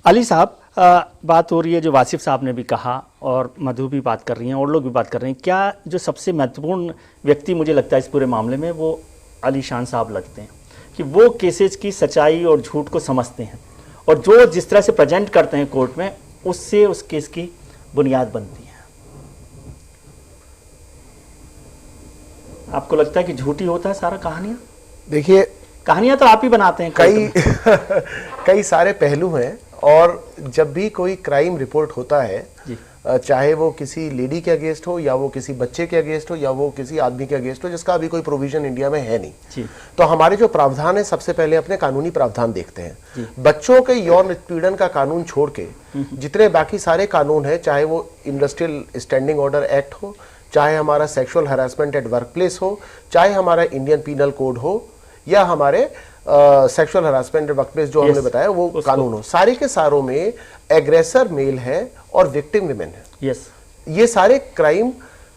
अली साहब, बात हो रही है जो वासिफ साहब ने भी कहा और मधु भी बात कर रही हैं और लोग भी बात कर रहे हैं, क्या जो सबसे महत्वपूर्ण व्यक्ति मुझे लगता है इस पूरे मामले में वो अली शान साहब लगते हैं कि वो केसेस की सच्चाई और झूठ को समझते हैं और जो जिस तरह से प्रेजेंट करते हैं कोर्ट में उससे उस केस की बुनियाद बनती है। आपको लगता है कि झूठी होता है सारा कहानियाँ? देखिए, कहानियाँ तो आप ही बनाते हैं। कई सारे पहलू हैं और जब भी कोई क्राइम रिपोर्ट होता है, चाहे वो किसी लेडी के अगेंस्ट हो या वो किसी बच्चे के अगेंस्ट हो या वो किसी आदमी के अगेंस्ट हो जिसका अभी कोई प्रोविजन इंडिया में है नहीं, तो हमारे जो प्रावधान है सबसे पहले अपने कानूनी प्रावधान देखते हैं। बच्चों के यौन उत्पीड़न का कानून छोड़ के जितने बाकी सारे कानून है, चाहे वो इंडस्ट्रियल स्टैंडिंग ऑर्डर एक्ट हो, चाहे हमारा sexual harassment at work place हो, चाहे हमारा इंडियन पीनल कोड हो या हमारे सेक्सुअल हरासमेंट वर्क प्लेस जो हमने बताया वो कानून हो, सारे के सारों में एग्रेसर मेल है और विक्टिम विमेन है। ये सारे क्राइम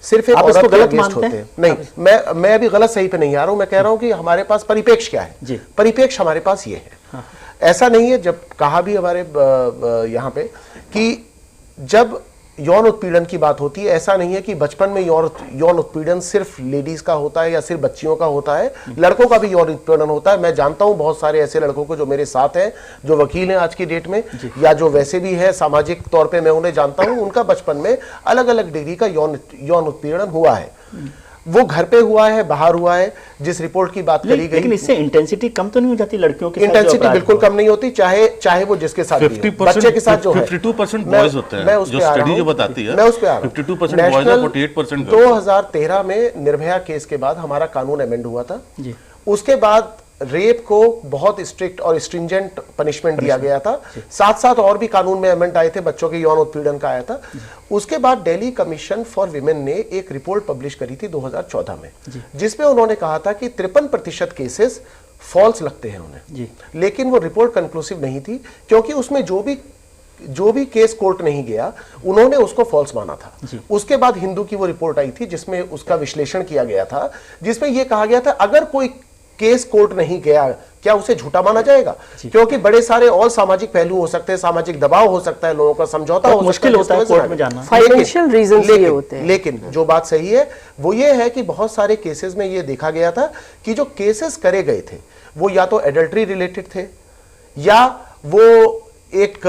सिर्फ एक औरत के अगेंस्ट होते हैं। नहीं, मैं अभी गलत सही पे नहीं आ रहा हूं। मैं कह रहा हूं कि हमारे पास परिपेक्ष क्या है। परिपेक्ष हमारे पास ये है। ऐसा नहीं है, जब कहा भी हमारे यहाँ पे कि जब यौन उत्पीड़न की बात होती है, ऐसा नहीं है कि बचपन में यौन उत्पीड़न सिर्फ लेडीज का होता है या सिर्फ बच्चियों का होता है, लड़कों का भी यौन उत्पीड़न होता है। मैं जानता हूं बहुत सारे ऐसे लड़कों को जो मेरे साथ हैं, जो वकील हैं आज की डेट में, या जो वैसे भी है सामाजिक तौर पे मैं उन्हें जानता हूं, उनका बचपन में अलग अलग डिग्री का यौन उत्पीड़न हुआ है। वो घर पे हुआ है, बाहर हुआ है, जिस रिपोर्ट की बात करी गई। लेकिन इससे इंटेंसिटी कम तो नहीं हो जाती लड़कियों की? इंटेंसिटी बिल्कुल कम नहीं होती, चाहे वो जिसके साथ भी हो। बच्चे के साथ जो है 52% बॉयज होते हैं, जो स्टडी जो बताती है, मैं उस पे आ रहा हूं। 52% बॉयज और 48% गर्ल्स। 2013 में निर्भया केस के बाद हमारा कानून अमेंड हुआ था। उसके बाद रेप को बहुत स्ट्रिक्ट और स्ट्रिंजेंट पनिशमेंट दिया गया था। साथ साथ और भी कानून में अमेंड आए थे, बच्चों के यौन उत्पीड़न का आया था। उसके बाद दिल्ली कमीशन फॉर विमेन ने एक रिपोर्ट पब्लिश करी थी 2014 में, जिसमें उन्होंने कहा था कि 53% केसेस फॉल्स लगते हैं उन्हें। लेकिन वो रिपोर्ट कंक्लूसिव नहीं थी, क्योंकि उसमें जो भी केस कोर्ट नहीं गया उन्होंने उसको फॉल्स माना था। उसके बाद हिंदू की वो रिपोर्ट आई थी जिसमें उसका विश्लेषण किया गया था, जिसमें यह कहा गया था अगर कोई केस कोर्ट नहीं गया क्या उसे झूठा माना जाएगा? क्योंकि बड़े सारे और सामाजिक पहलू हो सकते हैं, सामाजिक दबाव हो सकता है, लोगों का समझौता हो सकता है, मुश्किल होता है कोर्ट में जाना। फाइनेंशियल रीजंस ये होते हैं। लेकिन जो बात सही है वो ये है कि बहुत सारे केसेस में ये देखा गया था कि जो केसेस करे गए थे वो या तो एडल्ट्री रिलेटेड थे या वो एक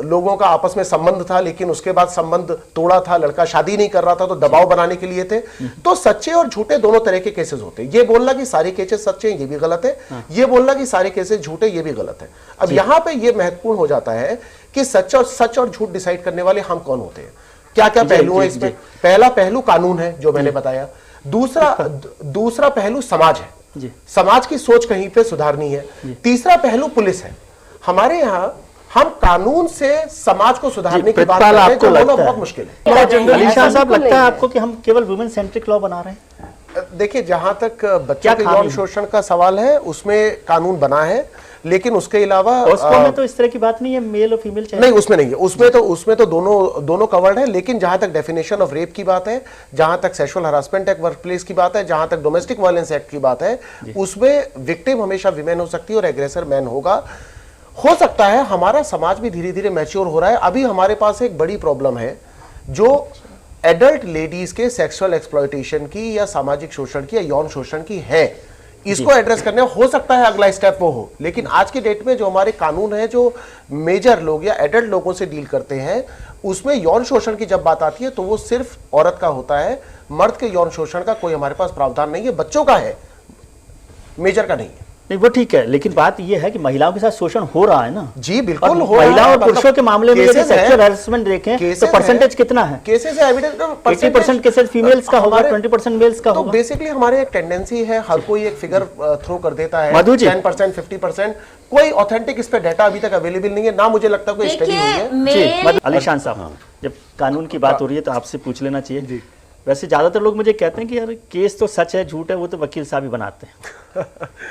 लोगों का आपस में संबंध था, लेकिन उसके बाद संबंध तोड़ा था, लड़का शादी नहीं कर रहा था तो दबाव बनाने के लिए थे। तो सच्चे और झूठे दोनों तरह के केसेस होते हैं। ये बोलना कि सारे केसेस सच्चे हैं ये भी गलत है, ये बोलना कि सारे केसेस झूठे ये भी गलत है। अब यहां पे ये महत्वपूर्ण हो जाता है कि सच और झूठ डिसाइड करने वाले हम कौन होते हैं, क्या क्या पहलू है इसमें। पहला पहलू कानून है जो मैंने बताया। दूसरा पहलू समाज है, समाज की सोच कहीं पे सुधारनी है। तीसरा पहलू पुलिस है। हमारे यहाँ हम कानून से समाज को सुधारने की बात कर रहे हैं, जो होना बहुत मुश्किल है। अली शान साहब, लगता है आपको कि हम केवल वुमेन सेंट्रिक लॉ बना रहे हैं? देखिए, जहां तक बच्चों के यौन शोषण का सवाल है उसमें कानून बना है, लेकिन उसके अलावा में तो इस तरह की बात नहीं है, मेल और फीमेल नहीं, उसमें नहीं है। उसमें तो दोनों कवर्ड है। लेकिन जहां तक डेफिनेशन ऑफ रेप की बात है, जहां तक sexual harassment act work place की बात है, जहां तक डोमेस्टिक वायलेंस एक्ट की बात है, उसमें विक्टिम हमेशा विमेन हो सकती है और एग्रेसर मैन होगा। हो सकता है हमारा समाज भी धीरे धीरे मैच्योर हो रहा है। अभी हमारे पास एक बड़ी प्रॉब्लम है जो एडल्ट लेडीज के सेक्सुअल एक्सप्लॉयटेशन की या सामाजिक शोषण की या यौन शोषण की है। इसको एड्रेस करने हो सकता है अगला स्टेप वो हो, लेकिन आज की डेट में जो हमारे कानून है जो मेजर लोग या एडल्ट लोगों से डील करते हैं, उसमें यौन शोषण की जब बात आती है तो वो सिर्फ औरत का होता है। मर्द के यौन शोषण का कोई हमारे पास प्रावधान नहीं है। बच्चों का है, मेजर का नहीं है। नहीं, वो ठीक है, लेकिन बात यह है कि महिलाओं के साथ शोषण हो रहा है ना। जी बिल्कुल हो रहा है। महिलाओं और पुरुषों के मामले में यदि सेक्सुअल हैरेसमेंट देखें तो परसेंटेज कितना है? केसेस है, एविडेंस 80% केसेस फीमेल्स का होगा, 20% मेल्स का होगा। तो बेसिकली हमारे एक टेंडेंसी है, हर कोई एक फिगर थ्रो कर देता है, 10% 50%। कोई ऑथेंटिक इस पे डाटा अभी तक अवेलेबल नहीं है, ना मुझे लगता कोई स्टडी हुई है। अली शान साहब, जब कानून की बात हो रही है तो आपसे पूछ लेना चाहिए। वैसे ज्यादातर लोग मुझे कहते हैं कि यार केस तो सच है झूठ है वो तो वकील साहब ही बनाते हैं।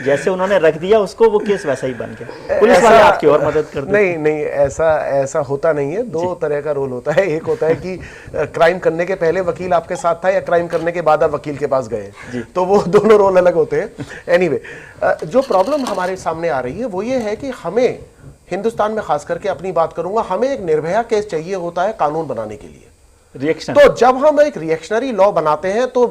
जैसे उन्होंने रख दिया उसको, वो केस वैसा ही बन गया। पुलिस वाले आपकी और मदद कर देते नहीं, ऐसा होता नहीं है। दो तरह का रोल होता है। एक होता है कि क्राइम करने के पहले वकील आपके साथ था या क्राइम करने के बाद आप वकील के पास गए, तो वो दोनों रोल अलग होते हैं। एनीवे, जो प्रॉब्लम हमारे सामने आ रही है वो ये है कि हमें हिंदुस्तान में खास करके अपनी बात करूंगा, हमें एक निर्भया केस चाहिए होता है कानून बनाने के लिए, रिएक्शन। तो जब हम एक रिएक्शनरी लॉ बनाते हैं तो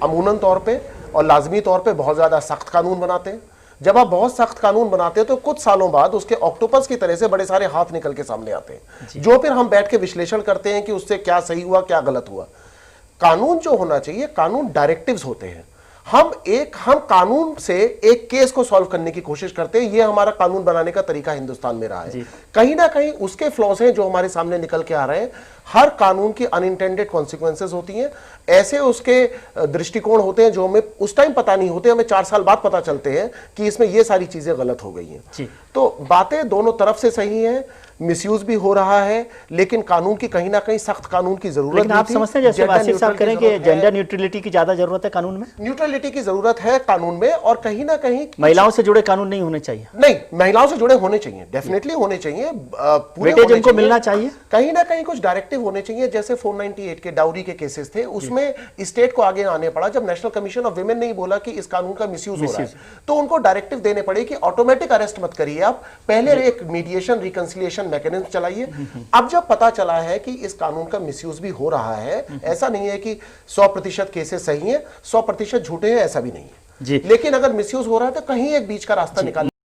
अमूनन तौर पे और लाजमी तौर पे बहुत ज्यादा सख्त कानून बनाते हैं। जब आप बहुत सख्त कानून बनाते हैं तो कुछ सालों बाद उसके ऑक्टोपस की तरह से बड़े सारे हाथ निकल के सामने आते हैं, जो फिर हम बैठ के विश्लेषण करते हैं कि उससे क्या सही हुआ क्या गलत हुआ। कानून जो होना चाहिए, कानून डायरेक्टिव्स होते हैं। हम कानून से एक केस को सॉल्व करने की कोशिश करते हैं, ये हमारा कानून बनाने का तरीका हिंदुस्तान में रहा है। कहीं ना कहीं उसके फ्लॉज हैं जो हमारे सामने निकल के आ रहे हैं। हर कानून की अनइंटेंडेड कॉन्सिक्वेंसेस होती हैं, ऐसे उसके दृष्टिकोण होते हैं जो हमें उस टाइम पता नहीं होते, हमें 4 साल बाद पता चलते हैं कि इसमें ये सारी चीजें गलत हो गई हैं। तो बातें दोनों तरफ से सही हैं, मिसयूज भी हो रहा है, लेकिन कानून की कहीं ना कहीं सख्त कानून की जरूरत है। लेकिन आप समझते हैं जैसे वासिफ साहब कह रहे हैं कि जेंडर न्यूट्रलिटी की ज्यादा जरूरत है कानून में? न्यूट्रलिटी की जरूरत है कानून में, और कहीं ना कहीं महिलाओं से जुड़े कानून नहीं होने चाहिए। नहीं, महिलाओं से जुड़े होने चाहिए, डेफिनेटली होने चाहिए, पूरे बेटे जिनको मिलना चाहिए। कहीं ना कहीं कुछ डायरेक्टिव होने चाहिए। जैसे 498 के डाउरी के केसेस थे, उसमें स्टेट को आगे आने पड़ा जब नेशनल कमीशन ऑफ विमेन ने बोला कि इस कानून का मिसयूज हो रहा है, तो उनको डायरेक्टिव देने पड़े कि ऑटोमेटिक अरेस्ट मत करिए, आप पहले एक मीडिएशन रिकंसिलिएशन मैकेनिज्म चलाइए। अब जब पता चला है कि इस कानून का मिसयूज भी हो रहा है, ऐसा नहीं है कि 100% केसेस सही हैं 100% झूठे हैं, ऐसा भी नहीं है, लेकिन अगर मिसयूज हो रहा है तो कहीं एक बीच का रास्ता निकाल